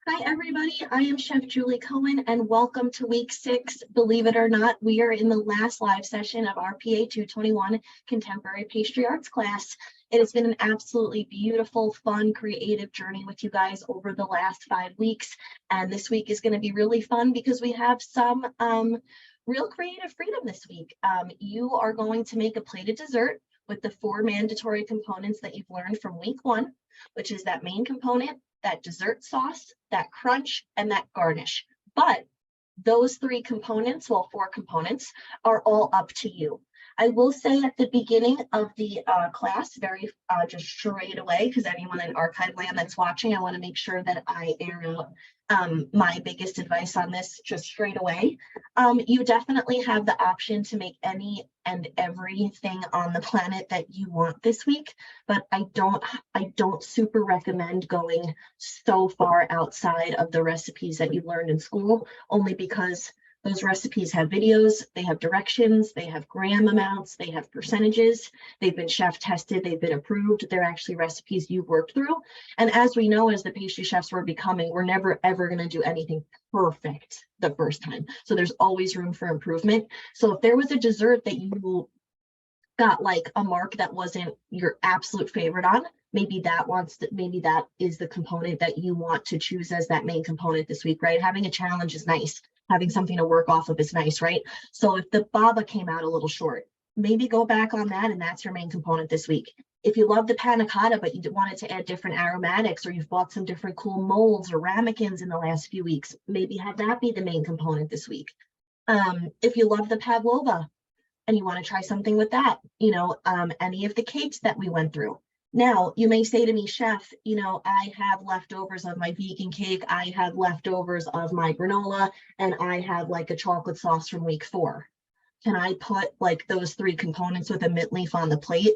Hi, everybody. I am Chef Julie Cohen, and welcome to week 6. Believe it or not, we are in the last live session of our PA221 Contemporary Pastry Arts class. It has been an absolutely beautiful, fun, creative journey with you guys over the last 5 weeks. And this week is going to be really fun because we have some real creative freedom this week. You are going to make a plated dessert with the 4 mandatory components that you've learned from week 1, which is that main component, that dessert sauce, that crunch, and that garnish. But those 3 components, well, 4 components, are all up to you. I will say at the beginning of the class, just straight away, because anyone in archive land that's watching, I want to make sure that I air out my biggest advice on this just straight away. You definitely have the option to make any and everything on the planet that you want this week, but I don't super recommend going so far outside of the recipes that you learned in school, only because those recipes have videos, they have directions, they have gram amounts, they have percentages, they've been chef tested, they've been approved, they're actually recipes you've worked through. And as we know, as the pastry chefs we're becoming, we're never ever going to do anything perfect the first time. So there's always room for improvement. So if there was a dessert that you got like a mark that wasn't your absolute favorite on, maybe that is the component that you want to choose as that main component this week, right? Having a challenge is nice. Having something to work off of is nice, right? So if the baba came out a little short, maybe go back on that and that's your main component this week. If you love the panna cotta, but you wanted to add different aromatics, or you've bought some different cool molds or ramekins in the last few weeks, maybe have that be the main component this week. If you love the pavlova and you want to try something with that, any of the cakes that we went through. Now, you may say to me, Chef, I have leftovers of my vegan cake, I have leftovers of my granola, and I have like a chocolate sauce from week 4. Can I put like those 3 components with a mint leaf on the plate?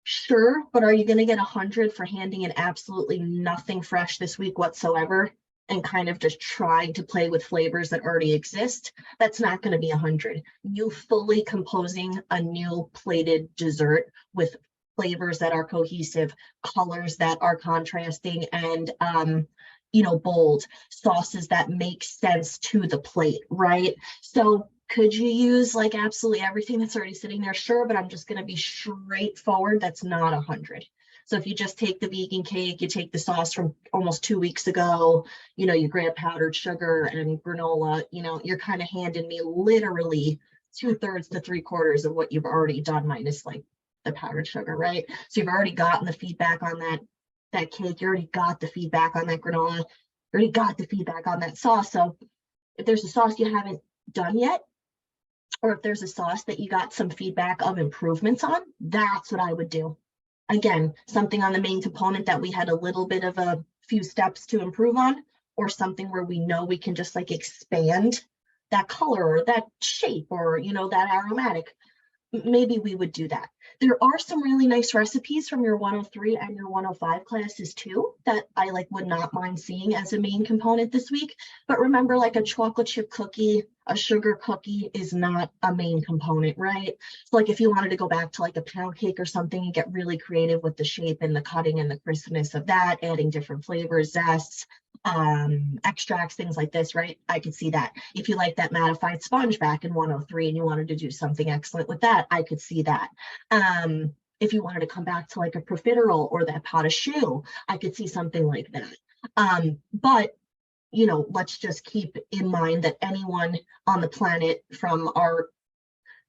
Sure, but are you going to get 100 for handing in absolutely nothing fresh this week whatsoever and kind of just trying to play with flavors that already exist? That's not going to be 100. You fully composing a new plated dessert with flavors that are cohesive, colors that are contrasting, and bold, sauces that make sense to the plate, right? So could you use like absolutely everything that's already sitting there? Sure, but I'm just going to be straightforward. That's not 100. So if you just take the vegan cake, you take the sauce from almost 2 weeks ago, you grab powdered sugar and granola, you're kind of handing me literally 2/3 to 3/4 of what you've already done, minus like the powdered sugar, right? So you've already gotten the feedback on that cake, you already got the feedback on that granola, you already got the feedback on that sauce. So if there's a sauce you haven't done yet, or if there's a sauce that you got some feedback of improvements on, that's what I would do. Again, something on the main component that we had a little bit of a few steps to improve on, or something where we know we can just like expand that color or that shape or that aromatic, maybe we would do that. There are some really nice recipes from your 103 and your 105 classes too that I would not mind seeing as a main component this week. But remember, like a chocolate chip cookie, a sugar cookie is not a main component, right? So like if you wanted to go back to like a pound cake or something and get really creative with the shape and the cutting and the crispness of that, adding different flavors, zests, extracts, things like this, right? I could see that. If you like that mattified sponge back in 103 and you wanted to do something excellent with that, I could see that. If you wanted to come back to like a profiterole or that pot of choux, I could see something like that. But let's just keep in mind that anyone on the planet, from our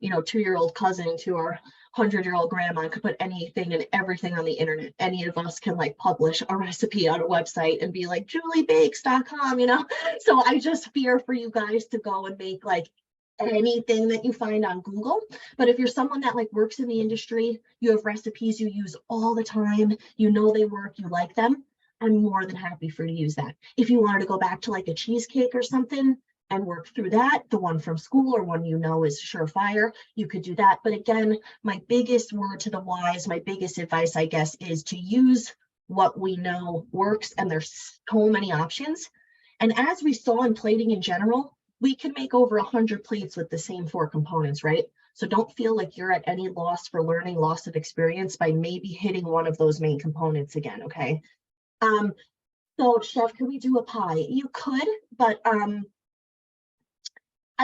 2-year-old cousin to our 100-year-old grandma, could put anything and everything on the internet. Any of us can like publish a recipe on a website and be like juliebakes.com, so I just fear for you guys to go and make like anything that you find on Google. But if you're someone that like works in the industry, you have recipes you use all the time, they work, you like them, I'm more than happy for you to use that. If you wanted to go back to like a cheesecake or something and work through that, the one from school or one is surefire, you could do that. But again, my biggest word to the wise, my biggest advice, I guess, is to use what we know works, and there's so many options. And as we saw in plating in general, we can make over 100 plates with the same 4 components, right? So don't feel like you're at any loss for learning, loss of experience by maybe hitting one of those main components again, okay? So chef, can we do a pie? You could, but I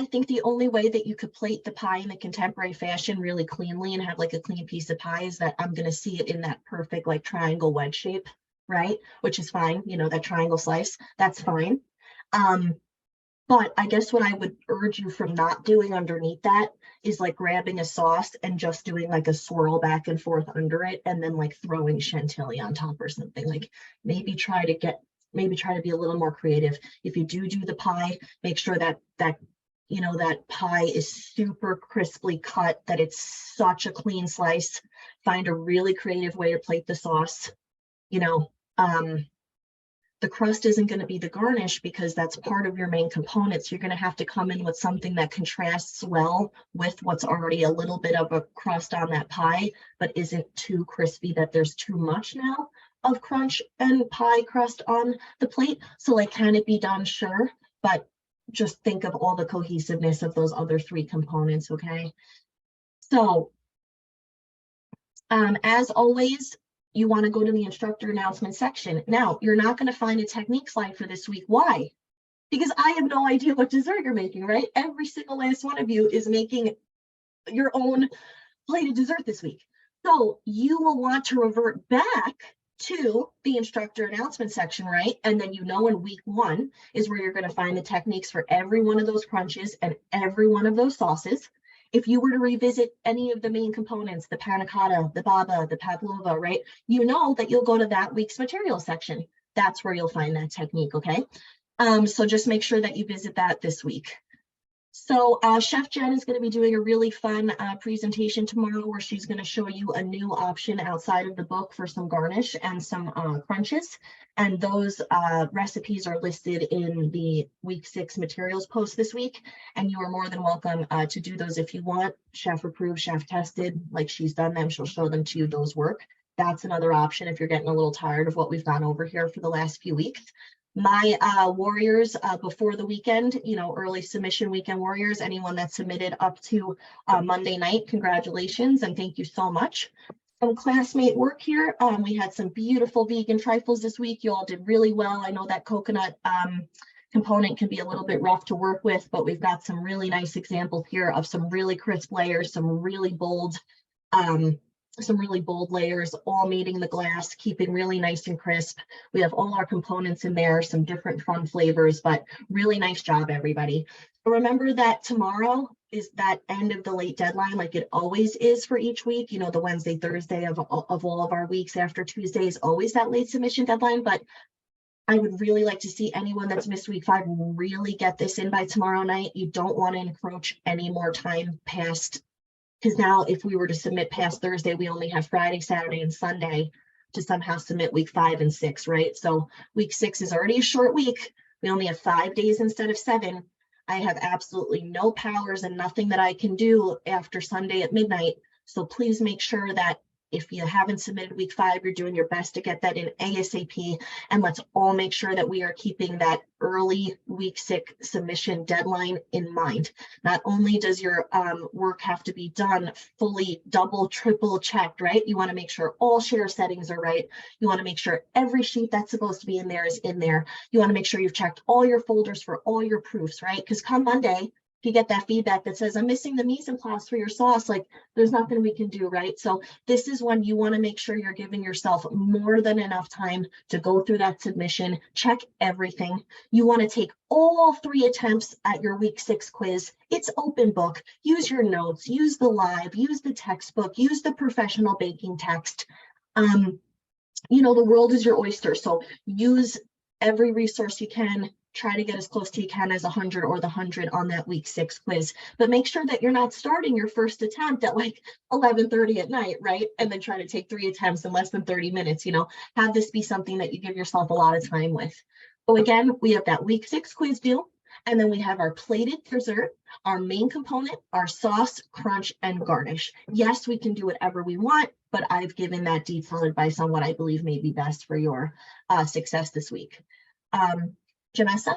think the only way that you could plate the pie in the contemporary fashion really cleanly and have like a clean piece of pie is that I'm going to see it in that perfect like triangle wedge shape, right? Which is fine, you know, that triangle slice, that's fine. But I guess what I would urge you from not doing underneath that is like grabbing a sauce and just doing like a swirl back and forth under it and then like throwing chantilly on top or something. Like maybe try to be a little more creative. If you do the pie, make sure that you know, that pie is super crisply cut, that it's such a clean slice. Find a really creative way to plate the sauce. You know, the crust isn't going to be the garnish because that's part of your main components. You're going to have to come in with something that contrasts well with what's already a little bit of a crust on that pie, but isn't too crispy that there's too much now of crunch and pie crust on the plate. So like, can it be done? Sure, but just think of all the cohesiveness of those other three components, okay? So, as always, you want to go to the instructor announcement section. Now, you're not going to find a technique slide for this week. Why? Because I have no idea what dessert you're making, right? Every single last one of you is making your own plated dessert this week. So you will want to revert back to the instructor announcement section, right? And then you know in week 1 is where you're going to find the techniques for every one of those crunches and every one of those sauces. If you were to revisit any of the main components, the panna cotta, the baba, the pavlova, right? You know that you'll go to that week's material section. That's where you'll find that technique, okay? So just make sure that you visit that this week. So Chef Jen is going to be doing a really fun presentation tomorrow where she's going to show you a new option outside of the book for some garnish and some crunches. And those recipes are listed in the week 6 materials post this week. And you are more than welcome to do those if you want. Chef approved, chef tested, like she's done them. She'll show them to you, those work. That's another option if you're getting a little tired of what we've gone over here for the last few weeks. My warriors before the weekend, you know, early submission weekend warriors, anyone that submitted up to Monday night, congratulations and thank you so much. Some classmate work here. We had some beautiful vegan trifles this week. You all did really well. I know that coconut component can be a little bit rough to work with, but we've got some really nice examples here of some really crisp layers, some really bold layers, all meeting the glass, keeping really nice and crisp. We have all our components in there, some different fun flavors, but really nice job, everybody. Remember that tomorrow is that end of the late deadline, like it always is for each week. You know, the Wednesday, Thursday of all of our weeks after Tuesday is always that late submission deadline, but I would really like to see anyone that's missed week 5 really get this in by tomorrow night. You don't want to encroach any more time past, because now if we were to submit past Thursday, we only have Friday, Saturday, and Sunday to somehow submit week 5 and 6, right? So week 6 is already a short week. We only have 5 days instead of 7. I have absolutely no powers and nothing that I can do after Sunday at midnight. So please make sure that if you haven't submitted week 5, you're doing your best to get that in ASAP. And let's all make sure that we are keeping that early week 6 submission deadline in mind. Not only does your work have to be done fully double, triple checked, right? You want to make sure all share settings are right. You want to make sure every sheet that's supposed to be in there is in there. You want to make sure you've checked all your folders for all your proofs, right? Because come Monday, if you get that feedback that says, I'm missing the mise en place for your sauce, like there's nothing we can do, right? So this is when you want to make sure you're giving yourself more than enough time to go through that submission, check everything. You want to take all 3 attempts at your week 6 quiz. It's open book. Use your notes, use the live, use the textbook, use the professional baking text. You know, the world is your oyster. So use every resource you can. Try to get as close to you can as 100 or the 100 on that week 6 quiz, but make sure that you're not starting your first attempt at like 11:30 at night, right? And then try to take 3 attempts in less than 30 minutes, you know, have this be something that you give yourself a lot of time with. So again, we have that week 6 quiz due, and then we have our plated dessert, our main component, our sauce, crunch, and garnish. Yes, we can do whatever we want, but I've given that detailed advice on what I believe may be best for your success this week. Janessa?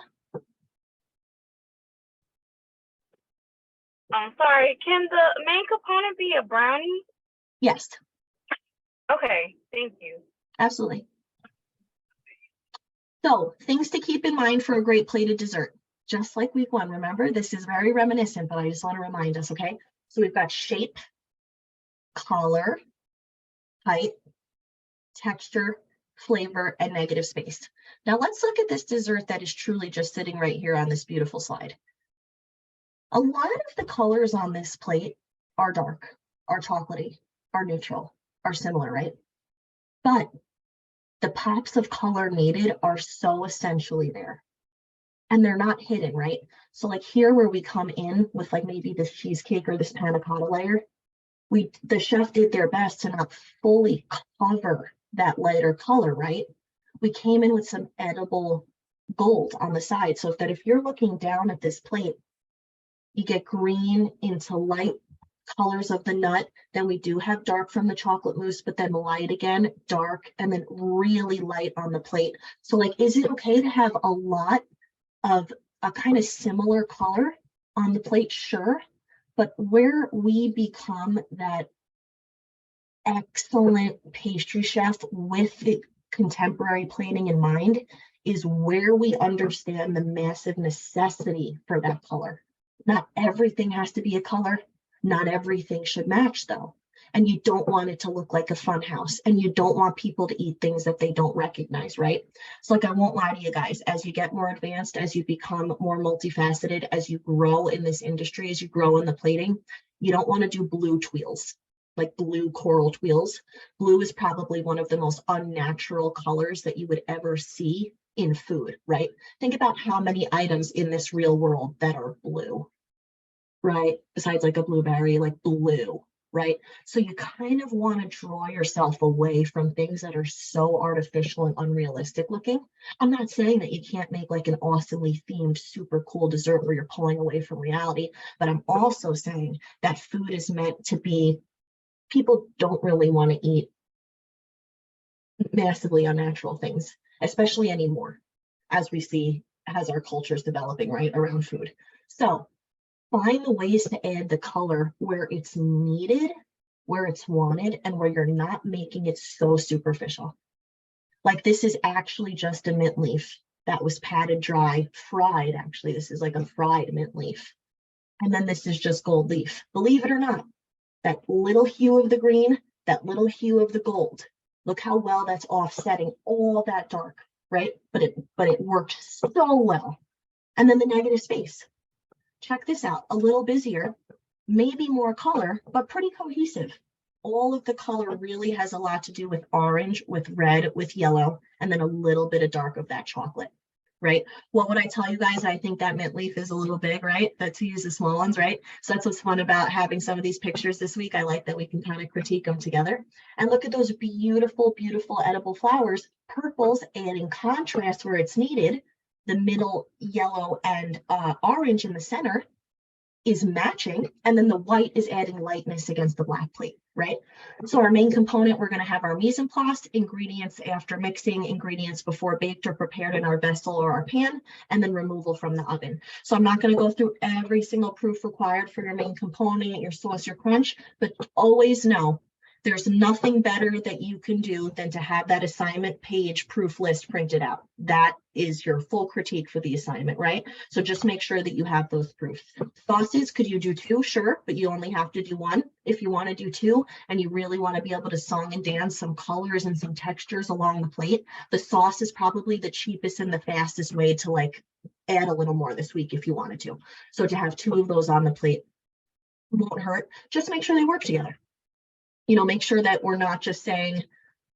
I'm sorry, can the main component be a brownie? Yes. Okay, thank you. Absolutely. So things to keep in mind for a great plated dessert, just like week one. Remember, this is very reminiscent, but I just want to remind us, okay? So we've got shape, color, height, texture, flavor, and negative space. Now let's look at this dessert that is truly just sitting right here on this beautiful slide. A lot of the colors on this plate are dark, are chocolatey, are neutral, are similar, right? But the pops of color needed are so essentially there. And they're not hidden, right? So like here where we come in with like maybe this cheesecake or this panna cotta layer, the chef did their best to not fully cover that lighter color, right? We came in with some edible gold on the side. So that if you're looking down at this plate, you get green into light colors of the nut. Then we do have dark from the chocolate mousse, but then light again, dark, and then really light on the plate. So like, is it okay to have a lot of a kind of similar color on the plate? Sure. But where we become that excellent pastry chef with the contemporary plating in mind is where we understand the massive necessity for that color. Not everything has to be a color. Not everything should match though. And you don't want it to look like a fun house, and you don't want people to eat things that they don't recognize, right? So like, I won't lie to you guys, as you get more advanced, as you become more multifaceted, as you grow in this industry, as you grow in the plating, you don't want to do blue twills, like blue coral twills. Blue is probably one of the most unnatural colors that you would ever see in food, right? Think about how many items in this real world that are blue, right? Besides like a blueberry, like blue, right? So you kind of want to draw yourself away from things that are so artificial and unrealistic looking. I'm not saying that you can't make like an awesomely themed, super cool dessert where you're pulling away from reality, but I'm also saying that food is meant to be, people don't really want to eat massively unnatural things, especially anymore, as we see as our culture is developing, right, around food. So find the ways to add the color where it's needed, where it's wanted, and where you're not making it so superficial. Like this is actually just a mint leaf that was patted dry, fried. Actually, this is like a fried mint leaf. And then this is just gold leaf. Believe it or not, that little hue of the green, that little hue of the gold. Look how well that's offsetting all that dark, right? But it worked so well. And then the negative space. Check this out, a little busier, maybe more color, but pretty cohesive. All of the color really has a lot to do with orange, with red, with yellow, and then a little bit of dark of that chocolate, right? What would I tell you guys? I think that mint leaf is a little big, right? But to use the small ones, right? So that's what's fun about having some of these pictures this week. I like that we can kind of critique them together. And look at those beautiful, beautiful edible flowers. Purples adding contrast where it's needed. The middle yellow and orange in the center is matching, and then the white is adding lightness against the black plate, right? So our main component, we're going to have our mise en place, ingredients after mixing, ingredients before baked or prepared in our vessel or our pan, and then removal from the oven. So I'm not going to go through every single proof required for your main component, your sauce, your crunch, but always know there's nothing better that you can do than to have that assignment page proof list printed out. That is your full critique for the assignment, right? So just make sure that you have those proofs. Sauces, could you do 2? Sure, but you only have to do 1. If you want to do 2 and you really want to be able to song and dance some colors and some textures along the plate, the sauce is probably the cheapest and the fastest way to like add a little more this week if you wanted to. So to have 2 of those on the plate won't hurt. Just make sure they work together. You know, make sure that we're not just saying,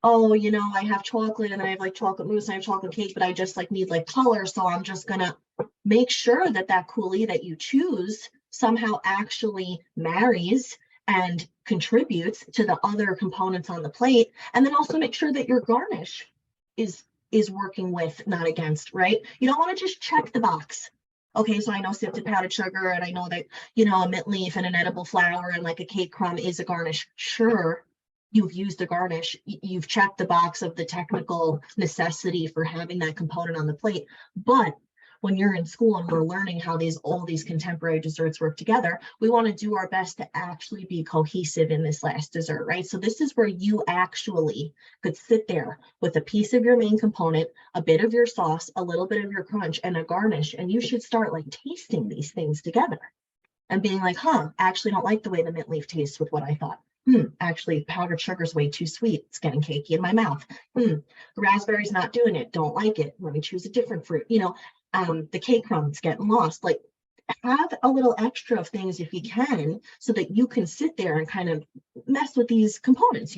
oh, you know, I have chocolate and I have like chocolate mousse and I have chocolate cake, but I just like need like color. So I'm just gonna make sure that that coulis that you choose somehow actually marries and contributes to the other components on the plate. And then also make sure that your garnish is working with, not against, right? You don't want to just check the box. Okay, so I know sifted powdered sugar, and I know that, you know, a mint leaf and an edible flower and like a cake crumb is a garnish. Sure, you've used the garnish, you've checked the box of the technical necessity for having that component on the plate, but when you're in school and we're learning how all these contemporary desserts work together, we want to do our best to actually be cohesive in this last dessert, right? So this is where you actually could sit there with a piece of your main component, a bit of your sauce, a little bit of your crunch, and a garnish, and you should start like tasting these things together and being like, I actually don't like the way the mint leaf tastes with what I thought. Actually, powdered sugar is way too sweet. It's getting cakey in my mouth. The raspberry's not doing it. Don't like it. Let me choose a different fruit. The cake crumb's getting lost. Like, have a little extra of things if you can, so that you can sit there and kind of mess with these components,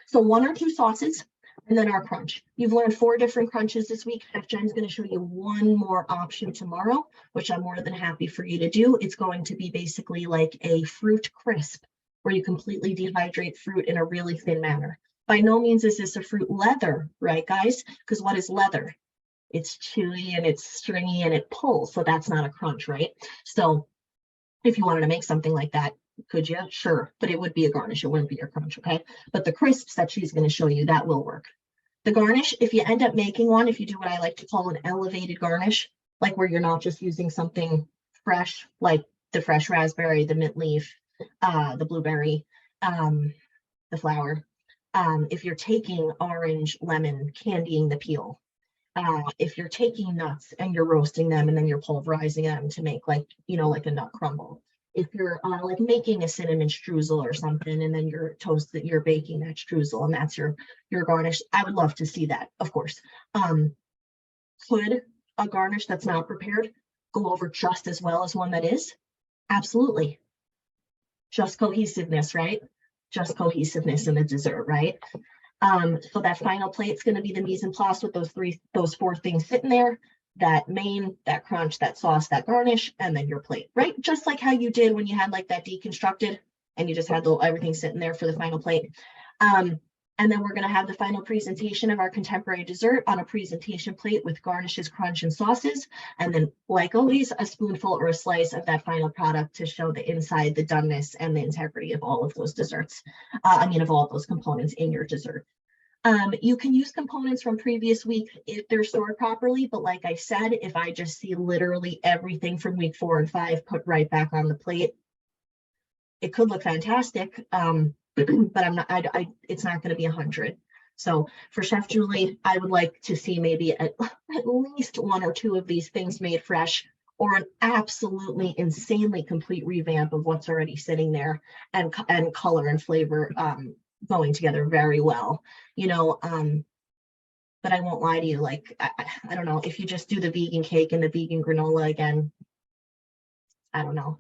So 1 or 2 sauces, and then our crunch. You've learned 4 different crunches this week. Chef Jen's going to show you 1 more option tomorrow, which I'm more than happy for you to do. It's going to be basically like a fruit crisp, where you completely dehydrate fruit in a really thin manner. By no means is this a fruit leather, right, guys? Because what is leather? It's chewy and it's stringy and it pulls. So that's not a crunch, right? So if you wanted to make something like that, could you? Sure, but it would be a garnish. It wouldn't be your crunch, okay? But the crisps that she's going to show you, that will work. The garnish, if you end up making one, if you do what I like to call an elevated garnish, like where you're not just using something fresh, like the fresh raspberry, the mint leaf, the blueberry, the flower. If you're taking orange, lemon, candying the peel, if you're taking nuts and you're roasting them and then you're pulverizing them to make like a nut crumble. If you're like making a cinnamon streusel or something, and then you're baking that streusel, and that's your garnish. I would love to see that, of course. Could a garnish that's not prepared go over just as well as one that is? Absolutely. Just cohesiveness, right? Just cohesiveness in the dessert, right? So that final plate's going to be the mise en place with those 4 things sitting there: that main, that crunch, that sauce, that garnish, and then your plate, right? Just like how you did when you had like that deconstructed and you just had everything sitting there for the final plate. And then we're going to have the final presentation of our contemporary dessert on a presentation plate with garnishes, crunch, and sauces. And then, like always, a spoonful or a slice of that final product to show the inside, the doneness, and the integrity of all of those desserts. Of all of those components in your dessert. You can use components from previous week if they're stored properly, but like I said, if I just see literally everything from week 4 and 5 put right back on the plate, it could look fantastic. But it's not going to be 100. So for Chef Julie, I would like to see maybe at least 1 or 2 of these things made fresh, or an absolutely insanely complete revamp of what's already sitting there, and color and flavor going together very well, but I won't lie to you, like, I don't know, if you just do the vegan cake and the vegan granola again, I don't know,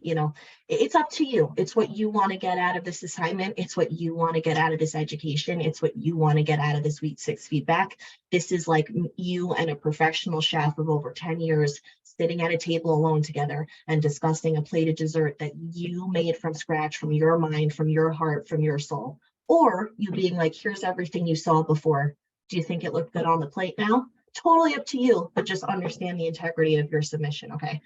it's up to you. It's what you want to get out of this assignment. It's what you want to get out of this education. It's what you want to get out of this week 6 feedback. This is like you and a professional chef of over 10 years sitting at a table alone together and discussing a plate of dessert that you made from scratch, from your mind, from your heart, from your soul. Or you being like, here's everything you saw before. Do you think it looked good on the plate now? Totally up to you, but just understand the integrity of your submission, okay?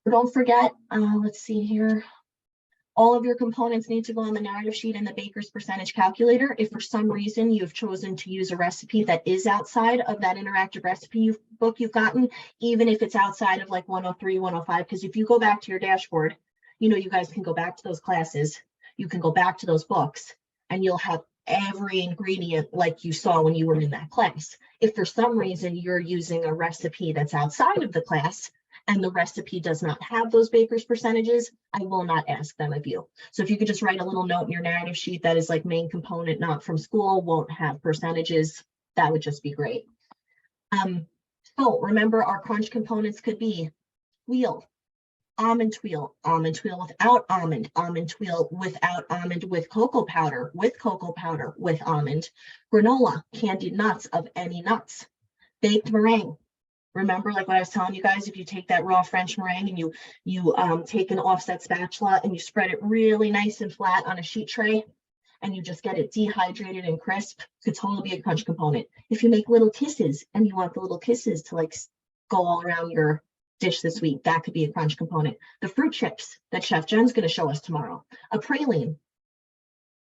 Don't forget, let's see here. All of your components need to go on the narrative sheet and the baker's percentage calculator. If for some reason you've chosen to use a recipe that is outside of that interactive recipe book you've gotten, even if it's outside of like 103, 105, because if you go back to your dashboard, you guys can go back to those classes, you can go back to those books, and you'll have every ingredient like you saw when you were in that class. If for some reason you're using a recipe that's outside of the class, and the recipe does not have those baker's percentages, I will not ask them of you. So if you could just write a little note in your narrative sheet that is like main component, not from school, won't have percentages, that would just be great. So remember, our crunch components could be wheel, almond tweel without almond tweel without almond, with cocoa powder, with almond, granola, candied nuts of any nuts, baked meringue. Remember, like what I was telling you guys, if you take that raw French meringue and you take an offset spatula and you spread it really nice and flat on a sheet tray, and you just get it dehydrated and crisp, could totally be a crunch component. If you make little kisses and you want the little kisses to like go all around your dish this week, that could be a crunch component. The fruit chips that Chef Jen's going to show us tomorrow, a praline.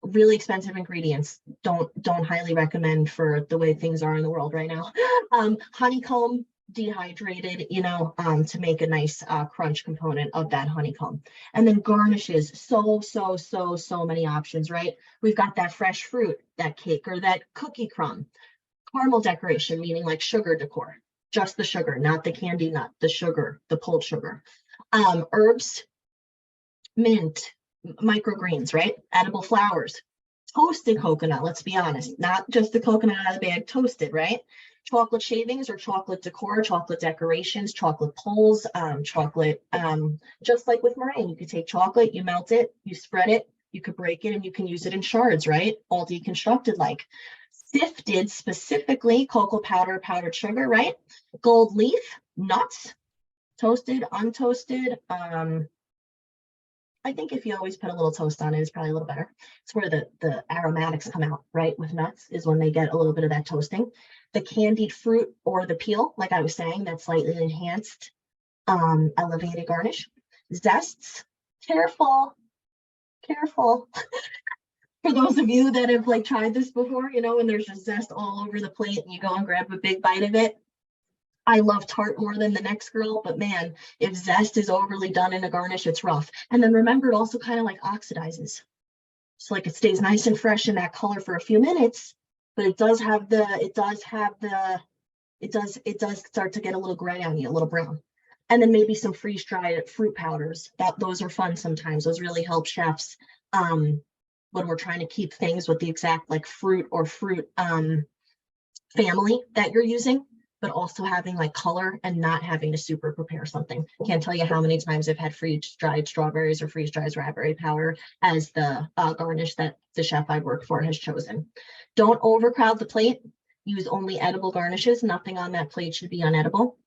Really expensive ingredients. Don't highly recommend for the way things are in the world right now. Honeycomb dehydrated, to make a nice crunch component of that honeycomb. And then garnishes, so many options, right? We've got that fresh fruit, that cake, or that cookie crumb. Caramel decoration, meaning like sugar decor, just the sugar, not the candy nut, the sugar, the pulled sugar. Herbs, mint, microgreens, right? Edible flowers, toasted coconut, let's be honest, not just the coconut out of the bag, toasted, right? Chocolate shavings or chocolate decor, chocolate decorations, chocolate pulls, chocolate, just like with meringue, you could take chocolate, you melt it, you spread it, you could break it, and you can use it in shards, right? All deconstructed like. Sifted, specifically cocoa powder, powdered sugar, right? Gold leaf, nuts, toasted, untoasted. I think if you always put a little toast on it, it's probably a little better. It's where the aromatics come out, right? With nuts is when they get a little bit of that toasting. The candied fruit or the peel, like I was saying, that slightly enhanced elevated garnish. Zests, careful. For those of you that have like tried this before, when there's just zest all over the plate and you go and grab a big bite of it. I love tart more than the next girl, but man, if zest is overly done in a garnish, it's rough. And then remember, it also kind of like oxidizes. So like it stays nice and fresh in that color for a few minutes, but it does start to get a little gray on you, a little brown. And then maybe some freeze-dried fruit powders. Those are fun sometimes. Those really help chefs when we're trying to keep things with the exact like fruit family that you're using, but also having like color and not having to super prepare something. Can't tell you how many times I've had freeze-dried strawberries or freeze-dried raspberry powder as the garnish that the chef I work for has chosen. Don't overcrowd the plate. Use only edible garnishes. Nothing on that plate should be unedible.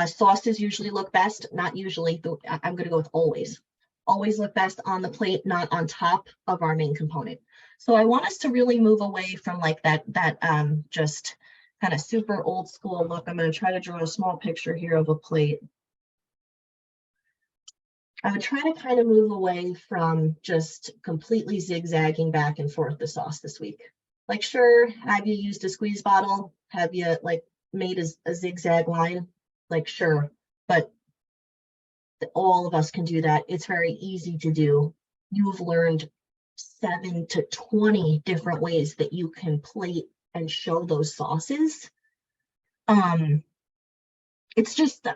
Sauces usually look best, not usually, I'm going to go with always look best on the plate, not on top of our main component. So I want us to really move away from like that just kind of super old school look. I'm going to try to draw a small picture here of a plate. I would try to kind of move away from just completely zigzagging back and forth the sauce this week. Like, sure, have you used a squeeze bottle? Have you like made a zigzag line? Like, sure, but all of us can do that. It's very easy to do. You've learned 7 to 20 different ways that you can plate and show those sauces. It's just,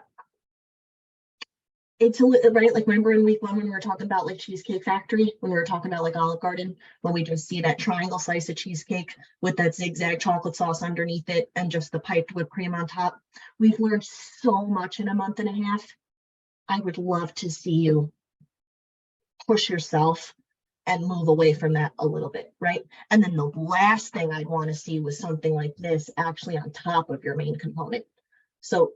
it's right, like remember in week 1 when we were talking about like Cheesecake Factory, when we were talking about like Olive Garden, when we just see that triangle slice of cheesecake with that zigzag chocolate sauce underneath it and just the piped whipped cream on top. We've learned so much in a month and a half. I would love to see you push yourself and move away from that a little bit, right? And then the last thing I'd want to see was something like this actually on top of your main component. So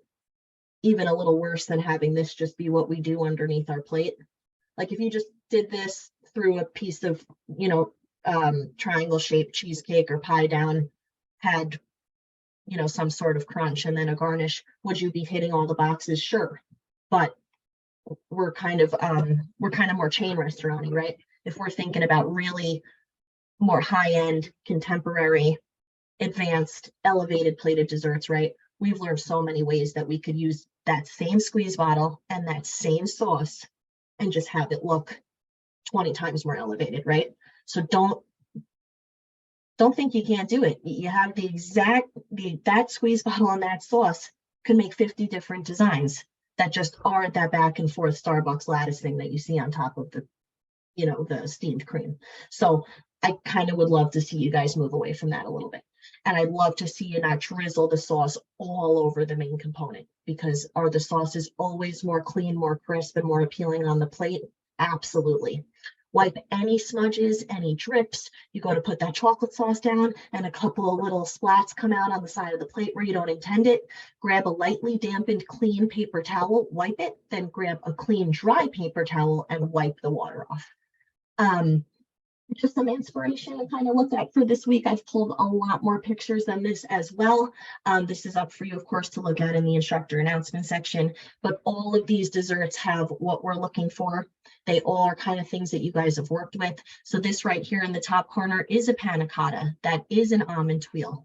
even a little worse than having this just be what we do underneath our plate. Like if you just did this through a piece of, triangle shaped cheesecake or pie down, had, some sort of crunch and then a garnish, would you be hitting all the boxes? Sure. But we're kind of more chain restaurant-y, right? If we're thinking about really more high-end, contemporary, advanced, elevated plated desserts, right? We've learned so many ways that we could use that same squeeze bottle and that same sauce and just have it look 20 times more elevated, right? So don't think you can't do it. You have that squeeze bottle and that sauce can make 50 different designs that just aren't that back and forth Starbucks lattice thing that you see on top of the, the steamed cream. So I kind of would love to see you guys move away from that a little bit. And I'd love to see you not drizzle the sauce all over the main component, because are the sauces always more clean, more crisp, and more appealing on the plate? Absolutely. Wipe any smudges, any drips. You go to put that chocolate sauce down and a couple of little splats come out on the side of the plate where you don't intend it. Grab a lightly dampened clean paper towel, wipe it, then grab a clean dry paper towel and wipe the water off. Just some inspiration to kind of look at for this week. I've pulled a lot more pictures than this as well. This is up for you, of course, to look at in the instructor announcement section, but all of these desserts have what we're looking for. They all are kind of things that you guys have worked with. So this right here in the top corner is a panna cotta. That is an almond tuile.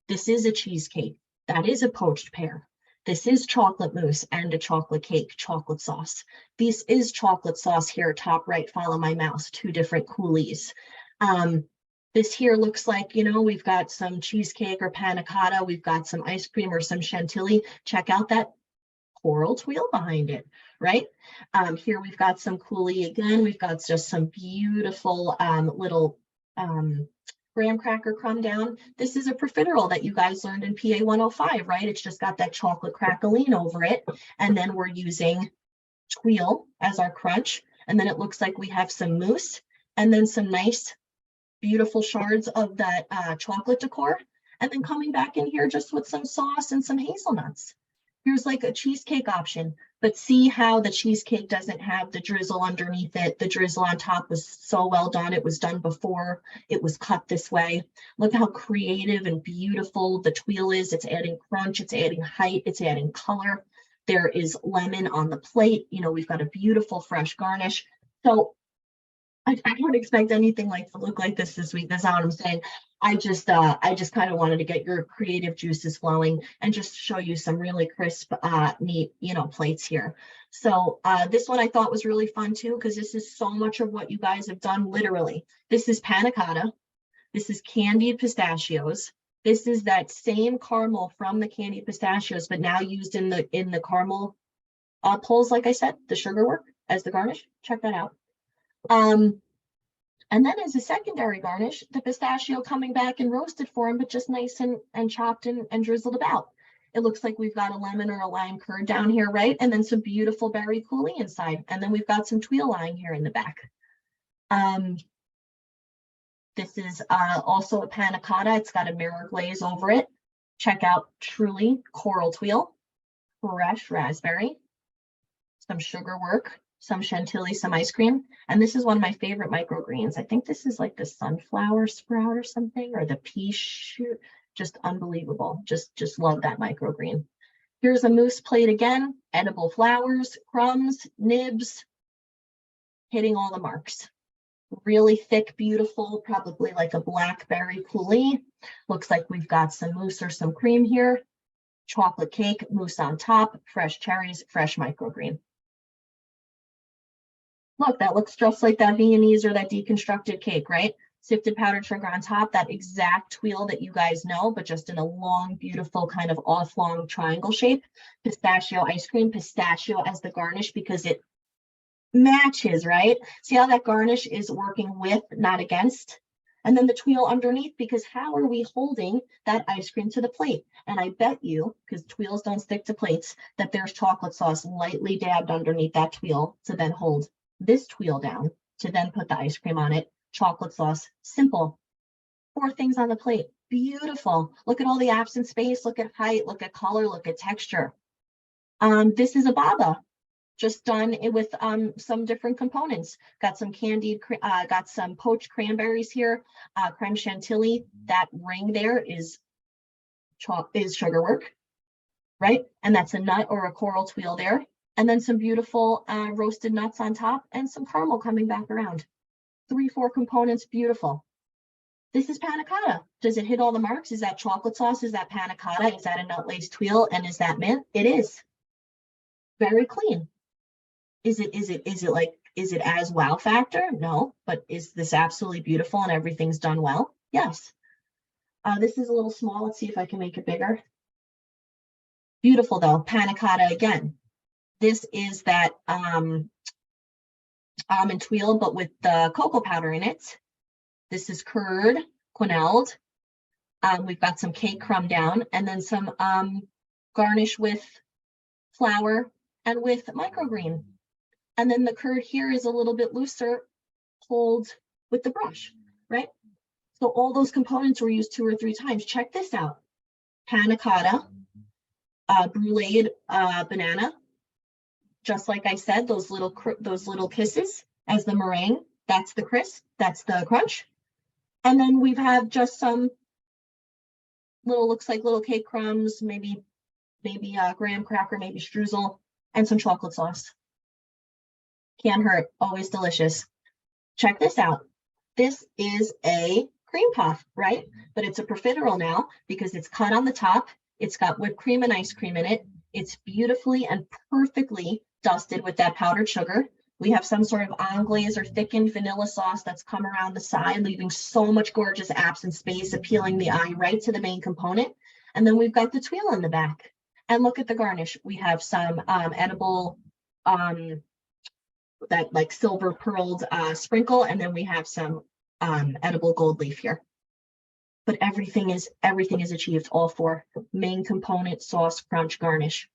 This is a cheesecake. That is a poached pear. This is chocolate mousse and a chocolate cake, chocolate sauce. This is chocolate sauce here, top right, follow my mouse, 2 different coulis. This here looks like, you know, we've got some cheesecake or panna cotta, we've got some ice cream or some chantilly. Check out that coral tweel behind it, right? Here we've got some coulis again. We've got just some beautiful little graham cracker crumb down. This is a profiterole that you guys learned in PA 105, right? It's just got that chocolate crackling over it. And then we're using tweel as our crunch. And then it looks like we have some mousse and then some nice, beautiful shards of that chocolate decor. And then coming back in here just with some sauce and some hazelnuts. Here's like a cheesecake option, but see how the cheesecake doesn't have the drizzle underneath it. The drizzle on top was so well done. It was done before it was cut this way. Look how creative and beautiful the tweel is. It's adding crunch, it's adding height, it's adding color. There is lemon on the plate. You know, we've got a beautiful fresh garnish. So I don't expect anything like to look like this week. That's not what I'm saying. I just kind of wanted to get your creative juices flowing and just show you some really crisp, neat, you know, plates here. So this one I thought was really fun too, because this is so much of what you guys have done literally. This is panna cotta. This is candied pistachios. This is that same caramel from the candied pistachios, but now used in the caramel pulls, like I said, the sugar work as the garnish. Check that out. And then as a secondary garnish, the pistachio coming back in roasted form, but just nice and chopped and drizzled about. It looks like we've got a lemon or a lime curd down here, right? And then some beautiful berry coulis inside. And then we've got some tweel lying here in the back. This is also a panna cotta. It's got a mirror glaze over it. Check out truly coral tweel, fresh raspberry, some sugar work, some chantilly, some ice cream. And this is one of my favorite microgreens. I think this is like the sunflower sprout or something, or the pea shoot. Just unbelievable. Just love that microgreen. Here's a mousse plate again, edible flowers, crumbs, nibs, hitting all the marks. Really thick, beautiful, probably like a blackberry coulis. Looks like we've got some mousse or some cream here. Chocolate cake, mousse on top, fresh cherries, fresh microgreen. Look, that looks just like that Viennese or that deconstructed cake, right? Sifted powdered sugar on top, that exact tweel that you guys know, but just in a long, beautiful kind of off-long triangle shape. Pistachio ice cream, pistachio as the garnish because it matches, right? See how that garnish is working with, not against? And then the tweel underneath, because how are we holding that ice cream to the plate? And I bet you, because tweels don't stick to plates, that there's chocolate sauce lightly dabbed underneath that tweel to then hold this tweel down to then put the ice cream on it. Chocolate sauce, simple. 4 things on the plate, beautiful. Look at all the absent space, look at height, look at color, look at texture. This is a baba, just done with some different components. Got some candied, got some poached cranberries here, creme chantilly. That ring there is sugar work, right? And that's a nut or a coral tweel there. And then some beautiful roasted nuts on top and some caramel coming back around. 3-4 components, beautiful. This is panna cotta. Does it hit all the marks? Is that chocolate sauce? Is that panna cotta? Is that a nut lace tweel? And is that mint? It is. Very clean. Is it as wow factor? No, but is this absolutely beautiful and everything's done well? Yes. This is a little small. Let's see if I can make it bigger. Beautiful though, panna cotta again. This is that almond tweel, but with the cocoa powder in it. This is curd, quenelled. We've got some cake crumb down and then some garnish with flour and with microgreen. And then the curd here is a little bit looser, pulled with the brush, right? So all those components were used 2 or 3 times. Check this out. Panna cotta, bruleed banana. Just like I said, those little kisses as the meringue, that's the crisp, that's the crunch. And then we have just some looks like little cake crumbs, maybe graham cracker, maybe streusel, and some chocolate sauce. Can't hurt, always delicious. Check this out. This is a cream puff, right? But it's a profiterole now because it's cut on the top. It's got whipped cream and ice cream in it. It's beautifully and perfectly dusted with that powdered sugar. We have some sort of anglaise or thickened vanilla sauce that's come around the side, leaving so much gorgeous absent space, appealing the eye right to the main component. And then we've got the tuile in the back. And look at the garnish. We have some edible, that like silver pearled sprinkle, and then we have some edible gold leaf here. But everything is achieved, all four: main component, sauce, crunch, garnish.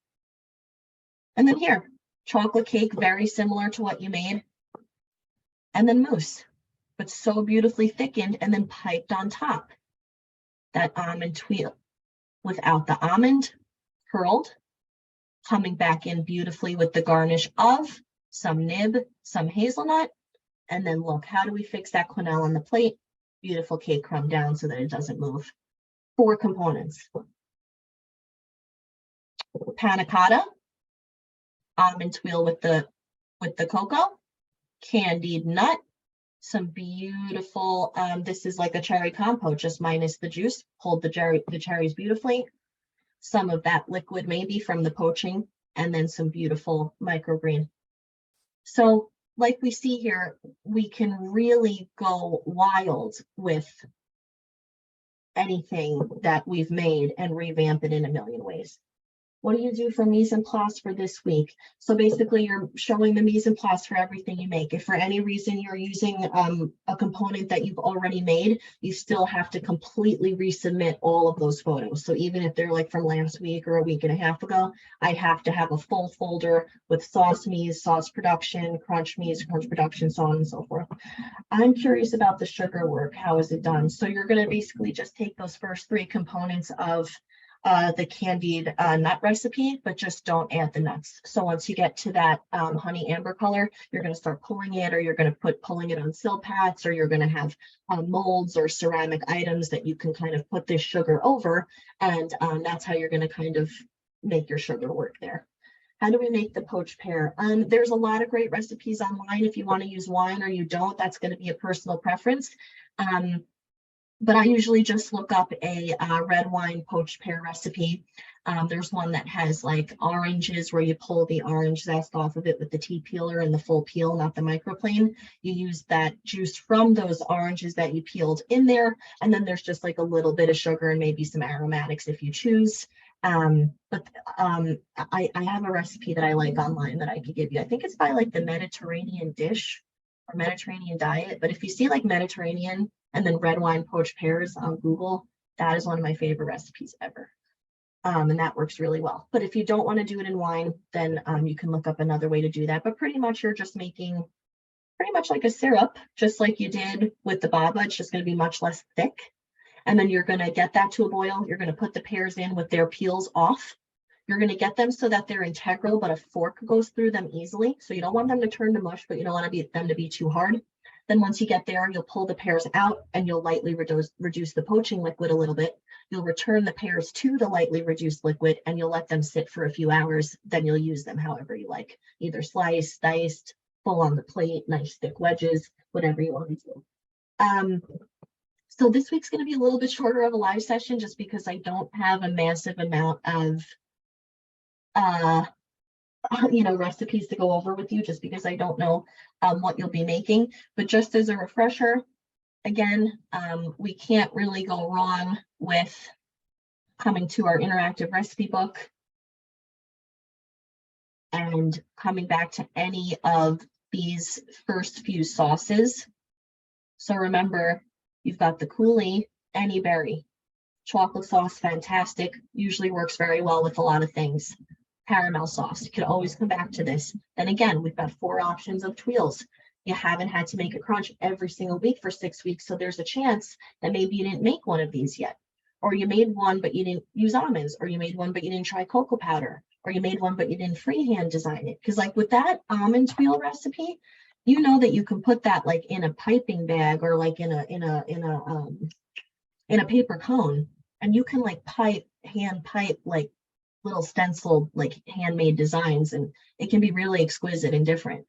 And then here, chocolate cake, very similar to what you made. And then mousse, but so beautifully thickened and then piped on top. That almond tuile without the almond, curled, coming back in beautifully with the garnish of some nib, some hazelnut. And then look, how do we fix that quenelle on the plate? Beautiful cake crumb down so that it doesn't move. 4 components. Panna cotta, almond tuile with the cocoa, candied nut, some beautiful, this is like a cherry compote, just minus the juice, pulled the cherries beautifully. Some of that liquid maybe from the poaching, and then some beautiful microgreen. So like we see here, we can really go wild with anything that we've made and revamp it in a million ways. What do you do for mise en place for this week? So basically you're showing the mise en place for everything you make. If for any reason you're using a component that you've already made, you still have to completely resubmit all of those photos. So even if they're like from last week or a week and a half ago, I have to have a full folder with sauce mise, sauce production, crunch mise, crunch production, so on and so forth. I'm curious about the sugar work. How is it done? So you're going to basically just take those first 3 components of the candied nut recipe, but just don't add the nuts. So once you get to that honey amber color, you're going to start pulling it, or you're going to pulling it on silpats, or you're going to have molds or ceramic items that you can kind of put this sugar over, and that's how you're going to kind of make your sugar work there. How do we make the poached pear? There's a lot of great recipes online. If you want to use wine or you don't, that's going to be a personal preference. But I usually just look up a red wine poached pear recipe. There's one that has like oranges where you pull the orange zest off of it with the tea peeler and the full peel, not the microplane. You use that juice from those oranges that you peeled in there. And then there's just like a little bit of sugar and maybe some aromatics if you choose. I have a recipe that I like online that I could give you. I think it's by like the Mediterranean dish or Mediterranean diet. But if you see like Mediterranean and then red wine poached pears on Google, that is one of my favorite recipes ever. And that works really well. But if you don't want to do it in wine, then you can look up another way to do that. But pretty much you're just making pretty much like a syrup, just like you did with the baba. It's just going to be much less thick. And then you're going to get that to a boil. You're going to put the pears in with their peels off. You're going to get them so that they're integral, but a fork goes through them easily. So you don't want them to turn to mush, but you don't want them to be too hard. Then once you get there, you'll pull the pears out and you'll lightly reduce the poaching liquid a little bit. You'll return the pears to the lightly reduced liquid and you'll let them sit for a few hours. Then you'll use them however you like, either sliced, diced, full on the plate, nice thick wedges, whatever you want to do. So this week's going to be a little bit shorter of a live session just because I don't have a massive amount of recipes to go over with you, just because I don't know what you'll be making. But just as a refresher, again, we can't really go wrong with coming to our interactive recipe book and coming back to any of these first few sauces. So remember, you've got the coulis, any berry, chocolate sauce, fantastic, usually works very well with a lot of things. Caramel sauce, you can always come back to this. Then again, we've got 4 options of tuiles. You haven't had to make a crunch every single week for 6 weeks, so there's a chance that maybe you didn't make one of these yet, or you made one but you didn't use almonds, or you made one but you didn't try cocoa powder, or you made one but you didn't freehand design it. Because like with that almond tuile recipe, you know that you can put that like in a piping bag or like in a paper cone, and you can like hand pipe like little stenciled like handmade designs, and it can be really exquisite and different.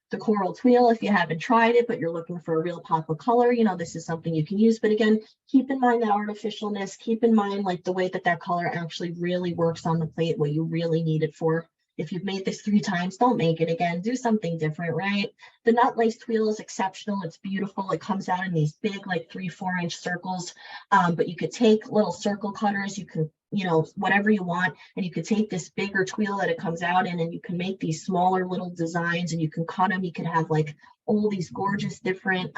the coral twill, if you haven't tried it, but you're looking for a real pop of color, you know, this is something you can use. But again, keep in mind that artificialness, keep in mind like the way that that color actually really works on the plate, what you really need it for. If you've made this 3 times, don't make it again. Do something different, right? The nut lace twill is exceptional. It's beautiful. It comes out in these big, like 3-4 inch circles. But you could take little circle cutters. You can, you know, whatever you want. And you could take this bigger twill that it comes out in, and you can make these smaller little designs, and you can cut them. You can have like all these gorgeous different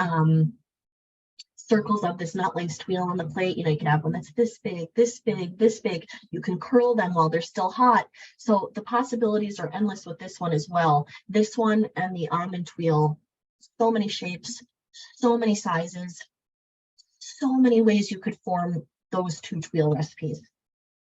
circles of this nut lace twill on the plate. You know, you can have one that's this big, this big, this big. You can curl them while they're still hot. So the possibilities are endless with this one as well. This one and the almond twill, so many shapes, so many sizes, so many ways you could form those 2 twill recipes.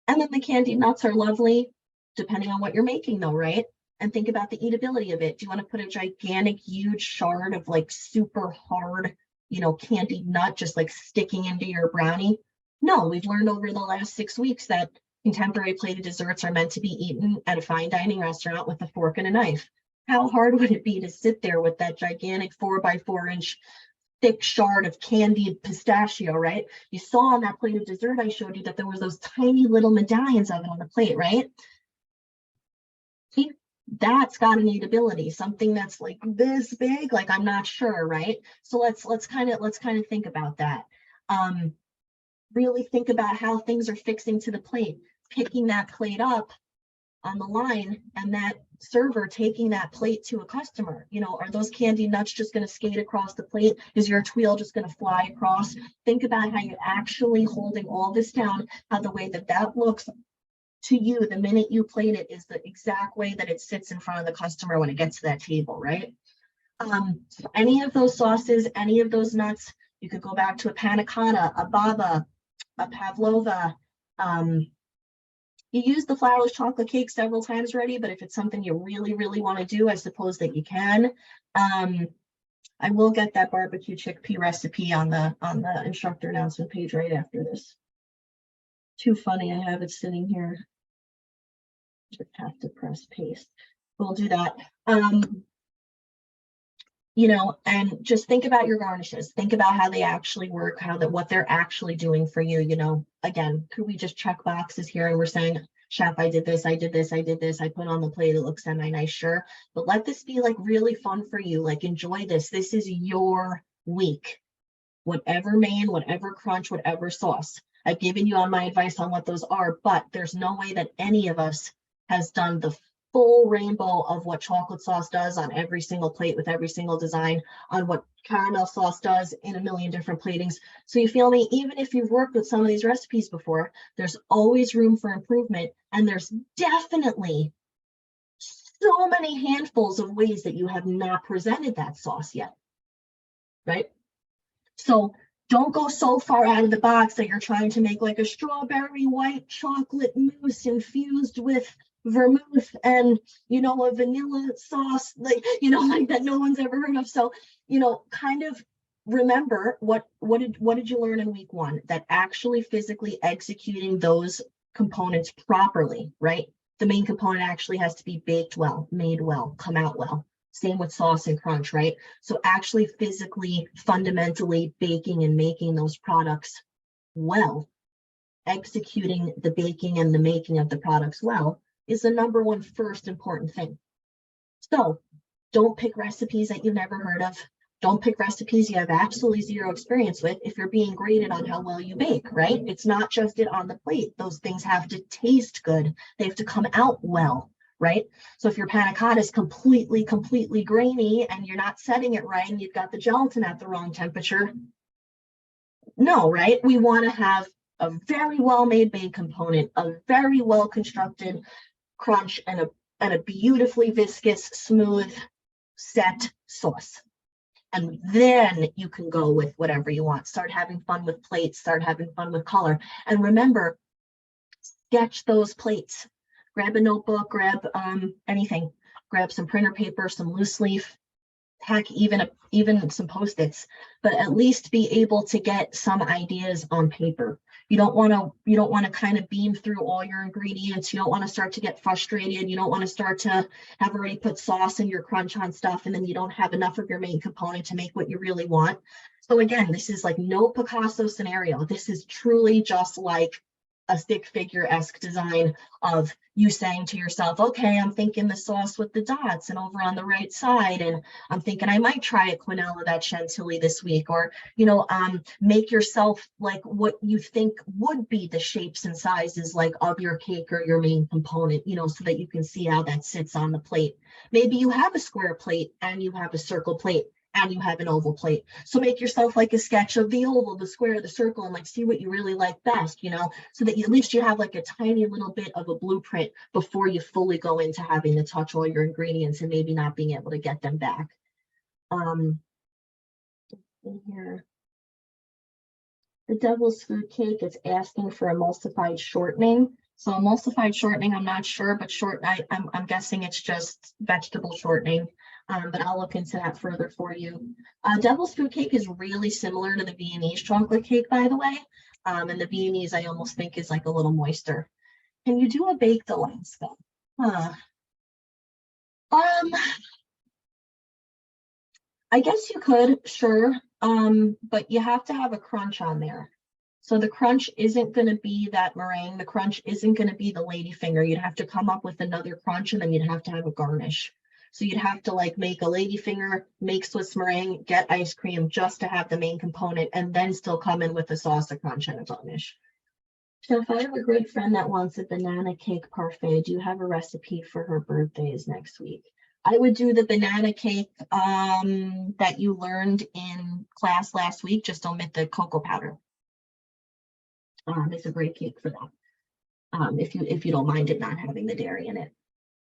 And then the candied nuts are lovely, depending on what you're making though, right? And think about the eatability of it. Do you want to put a gigantic, huge shard of like super hard, you know, candied nut just like sticking into your brownie? No, we've learned over the last 6 weeks that contemporary plated desserts are meant to be eaten at a fine dining restaurant with a fork and a knife. How hard would it be to sit there with that gigantic 4x4 inch thick shard of candied pistachio, right? You saw on that plate of dessert I showed you that there was those tiny little medallions of it on the plate, right? See, that's got an eatability, something that's like this big, like I'm not sure, right? So let's kind of think about that. Really think about how things are fixing to the plate, picking that plate up on the line, and that server taking that plate to a customer. You know, are those candied nuts just going to skate across the plate? Is your twill just going to fly across? Think about how you're actually holding all this down, how the way that that looks to you the minute you plate it is the exact way that it sits in front of the customer when it gets to that table, right? Any of those sauces, any of those nuts, you could go back to a panna cotta, a baba, a pavlova. You used the flourless chocolate cake several times already, but if it's something you really, really want to do, I suppose that you can. I will get that barbecue chickpea recipe on the instructor announcement page right after this. Too funny, I have it sitting here. Just have to press paste. We'll do that. You know, and just think about your garnishes. Think about how they actually work, what they're actually doing for you. You know, again, could we just check boxes here and we're saying, chef, I did this, I did this, I did this, I put on the plate, it looks semi-nice, sure. But let this be like really fun for you. Like enjoy this. This is your week. Whatever main, whatever crunch, whatever sauce. I've given you on my advice on what those are, but there's no way that any of us has done the full rainbow of what chocolate sauce does on every single plate with every single design, on what caramel sauce does in a million different platings. So you feel me? Even if you've worked with some of these recipes before, there's always room for improvement. And there's definitely so many handfuls of ways that you have not presented that sauce yet, right? So don't go so far out of the box that you're trying to make like a strawberry white chocolate mousse infused with vermouth and, you know, a vanilla sauce, like, you know, like that no one's ever heard of. So, you know, kind of remember what did you learn in week 1? That actually physically executing those components properly, right? The main component actually has to be baked well, made well, come out well. Same with sauce and crunch, right? So actually physically, fundamentally baking and making those products well, executing the baking and the making of the products well is the number 1 first important thing. So don't pick recipes that you've never heard of. Don't pick recipes you have absolutely zero experience with if you're being graded on how well you bake, right? It's not just it on the plate. Those things have to taste good. They have to come out well, right? So if your panna cotta is completely grainy and you're not setting it right and you've got the gelatin at the wrong temperature, no, right? We want to have a very well-made bake component, a very well-constructed crunch, and a beautifully viscous, smooth, set sauce. And then you can go with whatever you want. Start having fun with plates, start having fun with color. And remember, sketch those plates. Grab a notebook, grab anything. Grab some printer paper, some loose leaf, heck, even some Post-its, but at least be able to get some ideas on paper. You don't want to kind of beam through all your ingredients. You don't want to start to get frustrated. You don't want to start to have already put sauce in your crunch on stuff, and then you don't have enough of your main component to make what you really want. So again, this is like no Picasso scenario. This is truly just like a stick figure-esque design of you saying to yourself, okay, I'm thinking the sauce with the dots and over on the right side, and I'm thinking I might try a quinoa that chantilly this week, or, you know, make yourself like what you think would be the shapes and sizes like of your cake or your main component, you know, so that you can see how that sits on the plate. Maybe you have a square plate and you have a circle plate and you have an oval plate. So make yourself like a sketch of the oval, the square, the circle, and like see what you really like best, you know, so that at least you have like a tiny little bit of a blueprint before you fully go into having to touch all your ingredients and maybe not being able to get them back. In here, the devil's food cake is asking for emulsified shortening. So emulsified shortening, I'm not sure, but I'm guessing it's just vegetable shortening. But I'll look into that further for you. Devil's food cake is really similar to the Viennese chocolate cake, by the way. And the Viennese, I almost think, is like a little moister. Can you do a baked Alaska? I guess you could, sure. But you have to have a crunch on there. So the crunch isn't going to be that meringue. The crunch isn't going to be the ladyfinger. You'd have to come up with another crunch, and then you'd have to have a garnish. So you'd have to like make a ladyfinger, make Swiss meringue, get ice cream just to have the main component, and then still come in with a sauce, a crunch, and a garnish. Chef, I have a great friend that wants a banana cake parfait. Do you have a recipe for her birthdays next week? I would do the banana cake that you learned in class last week, just omit the cocoa powder. It's a great cake for that. If you don't mind it not having the dairy in it.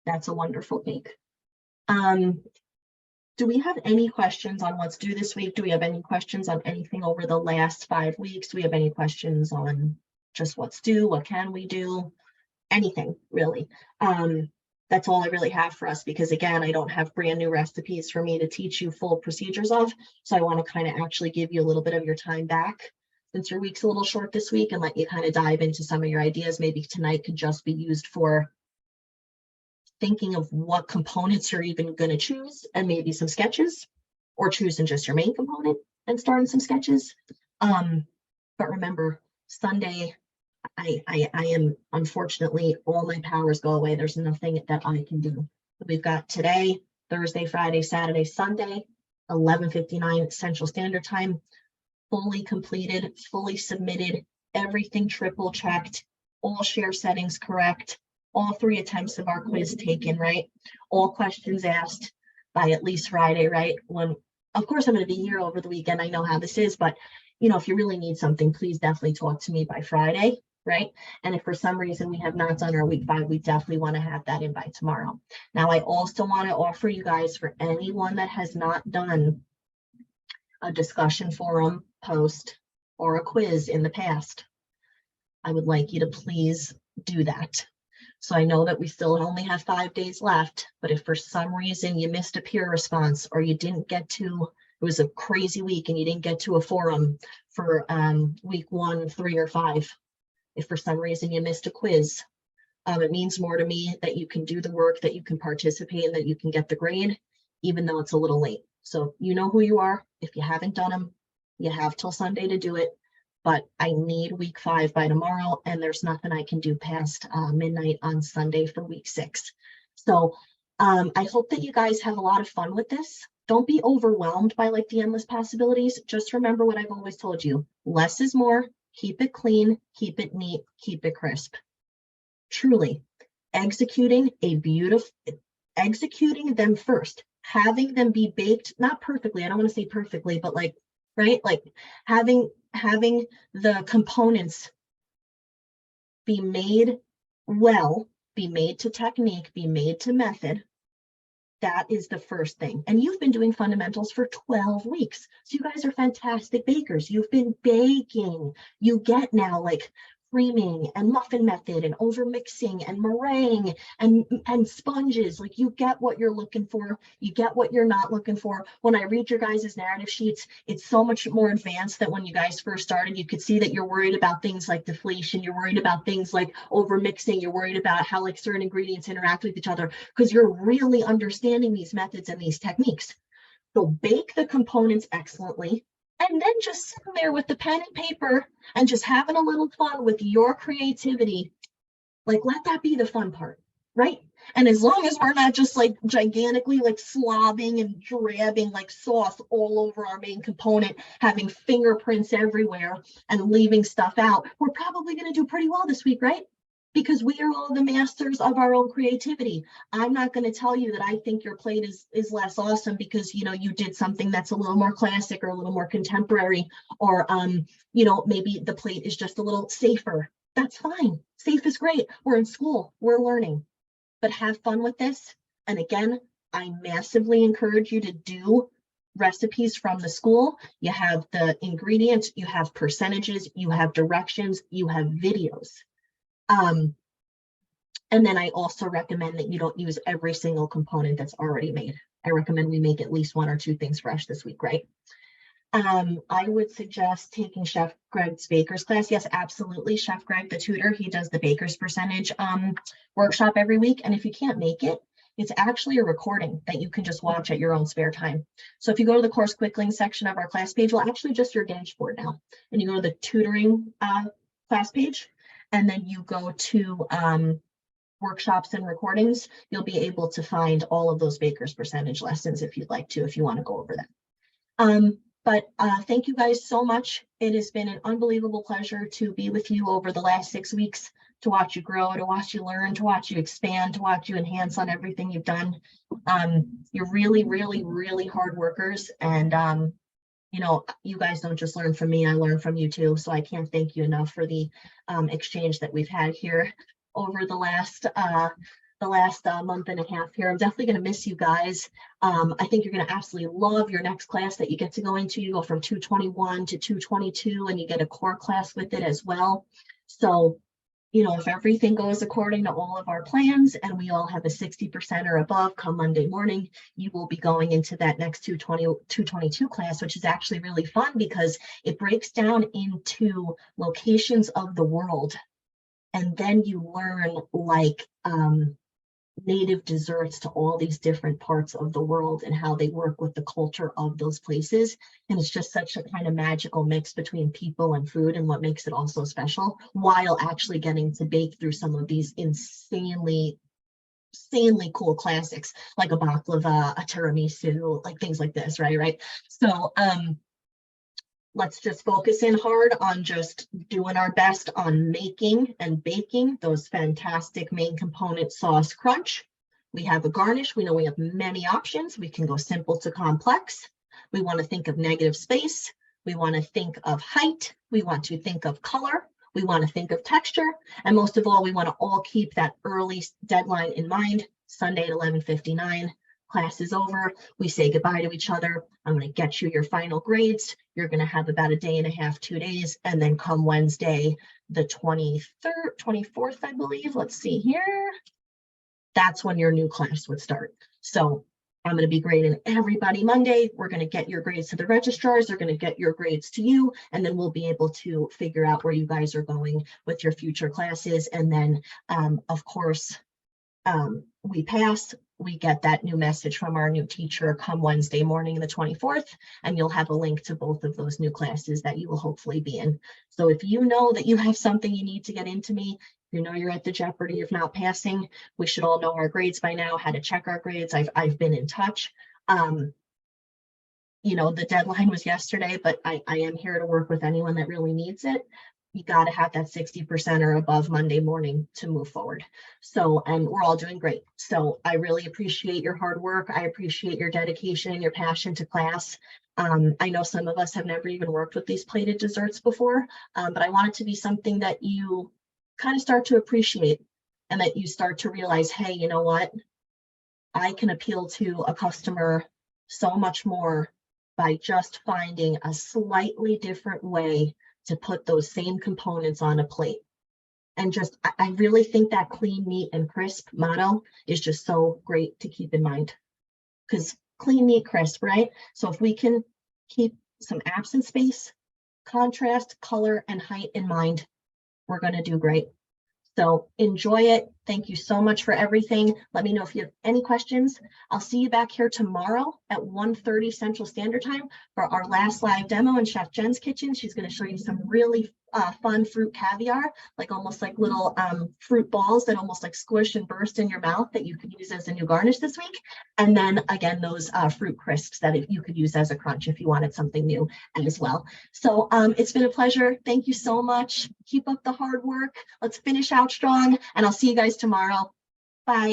That's a wonderful cake. Do we have any questions on what's due this week? Do we have any questions on anything over the last 5 weeks? Do we have any questions on just what's due? What can we do? Anything really. That's all I really have for us, because again, I don't have brand new recipes for me to teach you full procedures of. So I want to kind of actually give you a little bit of your time back since your week's a little short this week, and let you kind of dive into some of your ideas. Maybe tonight could just be used for thinking of what components you're even going to choose, and maybe some sketches, or choosing just your main component and starting some sketches. But remember, Sunday, I am, unfortunately, all my powers go away. There's nothing that I can do. We've got today, Thursday, Friday, Saturday, Sunday, 11:59 Central Standard Time, fully completed, fully submitted, everything triple checked, all share settings correct, all 3 attempts of our quiz taken, right? All questions asked by at least Friday, right? When, of course, I'm going to be here over the weekend. I know how this is, but you know, if you really need something, please definitely talk to me by Friday, right? And if for some reason we have not done our week 5, we definitely want to have that in by tomorrow. Now, I also want to offer you guys, for anyone that has not done a discussion forum post or a quiz in the past, I would like you to please do that. So I know that we still only have 5 days left, but if for some reason you missed a peer response, or you didn't get to, it was a crazy week and you didn't get to a forum for week 1, 3, or 5, if for some reason you missed a quiz, it means more to me that you can do the work, that you can participate, and that you can get the grade, even though it's a little late. So you know who you are. If you haven't done them, you have till Sunday to do it. But I need week 5 by tomorrow, and there's nothing I can do past midnight on Sunday for week 6. So I hope that you guys have a lot of fun with this. Don't be overwhelmed by like the endless possibilities. Just remember what I've always told you. Less is more. Keep it clean, keep it neat, keep it crisp. Truly, executing them first, having them be baked, not perfectly, I don't want to say perfectly, but like, right? Like having the components be made well, be made to technique, be made to method. That is the first thing. And you've been doing fundamentals for 12 weeks. So you guys are fantastic bakers. You've been baking. You get now like creaming and muffin method and over mixing and meringue and sponges. Like, you get what you're looking for, you get what you're not looking for. When I read your guys' narrative sheets, it's so much more advanced than when you guys first started. You could see that you're worried about things like deflation, you're worried about things like over mixing, you're worried about how like certain ingredients interact with each other, because you're really understanding these methods and these techniques. So bake the components excellently, and then just sitting there with the pen and paper and just having a little fun with your creativity. Like, let that be the fun part, right? And as long as we're not just like gigantically like slobbing and drabbing like sauce all over our main component, having fingerprints everywhere and leaving stuff out, we're probably going to do pretty well this week, right? Because we are all the masters of our own creativity. I'm not going to tell you that I think your plate is less awesome because, you know, you did something that's a little more classic or a little more contemporary, or, you know, maybe the plate is just a little safer. That's fine. Safe is great. We're in school, we're learning, but have fun with this. And again, I massively encourage you to do recipes from the school. You have the ingredients, you have percentages, you have directions, you have videos. And then I also recommend that you don't use every single component that's already made. I recommend we make at least 1 or 2 things fresh this week, right? I would suggest taking Chef Greg's baker's class. Yes, absolutely. Chef Greg, the tutor, he does the baker's percentage workshop every week. And if you can't make it, it's actually a recording that you can just watch at your own spare time. So if you go to the course quick links section of our class page, well, actually just your dashboard now, and you go to the tutoring class page, and then you go to workshops and recordings, you'll be able to find all of those baker's percentage lessons if you'd like to, if you want to go over them. But thank you guys so much. It has been an unbelievable pleasure to be with you over the last 6 weeks, to watch you grow, to watch you learn, to watch you expand, to watch you enhance on everything you've done. You're really, really, really hard workers. And you know, you guys don't just learn from me, I learn from you too. So I can't thank you enough for the exchange that we've had here over the last month and a half here. I'm definitely going to miss you guys. I think you're going to absolutely love your next class that you get to go into. You go from 221 to 222, and you get a core class with it as well. So, you know, if everything goes according to all of our plans and we all have a 60% or above come Monday morning, you will be going into that next 222 class, which is actually really fun because it breaks down into locations of the world. And then you learn like native desserts to all these different parts of the world and how they work with the culture of those places. And it's just such a kind of magical mix between people and food, and what makes it also special, while actually getting to bake through some of these insanely cool classics like a baklava, a tiramisu, like things like this, right? So let's just focus in hard on just doing our best on making and baking those fantastic main component sauce crunch. We have a garnish. We know we have many options. We can go simple to complex. We want to think of negative space. We want to think of height. We want to think of color. We want to think of texture. And most of all, we want to all keep that early deadline in mind. Sunday at 11:59. Class is over. We say goodbye to each other. I'm going to get you your final grades. You're going to have about a day and a half, 2 days. And then come Wednesday, the 24th, I believe. Let's see here. That's when your new class would start. So I'm going to be grading everybody Monday. We're going to get your grades to the registrars. They're going to get your grades to you. And then we'll be able to figure out where you guys are going with your future classes. And then, of course, we pass, we get that new message from our new teacher come Wednesday morning, the 24th, and you'll have a link to both of those new classes that you will hopefully be in. So if you know that you have something you need to get into me, you know you're at the jeopardy of not passing, we should all know our grades by now, how to check our grades. I've been in touch. You know, the deadline was yesterday, but I am here to work with anyone that really needs it. You got to have that 60% or above Monday morning to move forward. So, and we're all doing great. So I really appreciate your hard work. I appreciate your dedication and your passion to class. I know some of us have never even worked with these plated desserts before, but I want it to be something that you kind of start to appreciate, and that you start to realize, hey, you know what? I can appeal to a customer so much more by just finding a slightly different way to put those same components on a plate. And just, I really think that clean, neat, and crisp motto is just so great to keep in mind. Because clean, neat, crisp, right? So if we can keep some absent space, contrast, color, and height in mind, we're going to do great. So enjoy it. Thank you so much for everything. Let me know if you have any questions. I'll see you back here tomorrow at 1:30 Central Standard Time for our last live demo in Chef Jen's kitchen. She's going to show you some really fun fruit caviar, like almost like little fruit balls that almost like squish and burst in your mouth that you could use as a new garnish this week. And then again, those fruit crisps that you could use as a crunch if you wanted something new as well. So it's been a pleasure. Thank you so much. Keep up the hard work. Let's finish out strong, and I'll see you guys tomorrow. Bye.